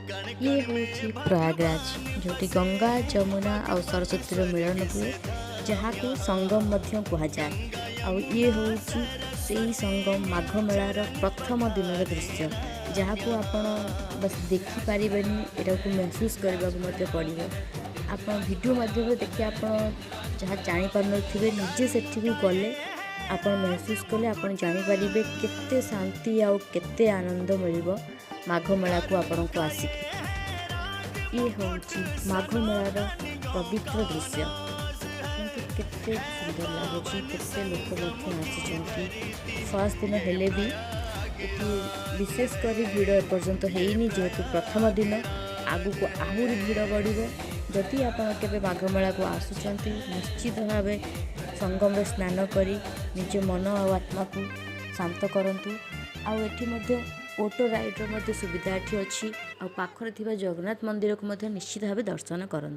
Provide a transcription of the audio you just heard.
ये हूँ प्रयागराज जोटी गंगा जमुना और सरस्वती मिलन हुए जहाँ को संगम मध्य कहुए आउ ये हूँ से संगम माघ मेलार प्रथम दिन दृश्य जहाँ को आपण बस देखिपारे यहाँ को महसूस करने पड़ो आप वीडियो माध्यम देखिए आप जहाँ जापार निजे से गले आप महसूस कले आप जापर केते शांति आउ केते आनंद मिल माघ मेला को आपण को आसिक ये हूँ माघ मेलार पवित्र दृश्य केते सुंदर लगुच केते लोक आसी फर्स्ट दिन हेले भी विशेषकर भिड़ एपर्यंत होनी जेहेतु प्रथम दिन आगु को आहरी भिड़ बढ़ जदि आप माघ मेला को आसुंच निश्चित भाव संगम स्नान करी निज मन और आत्मा को शांत करंतु आठी ओटो राइड्र सुविधा अच्छी आ पाखरे जगन्नाथ मंदिर को निश्चित भाव दर्शन करंतु।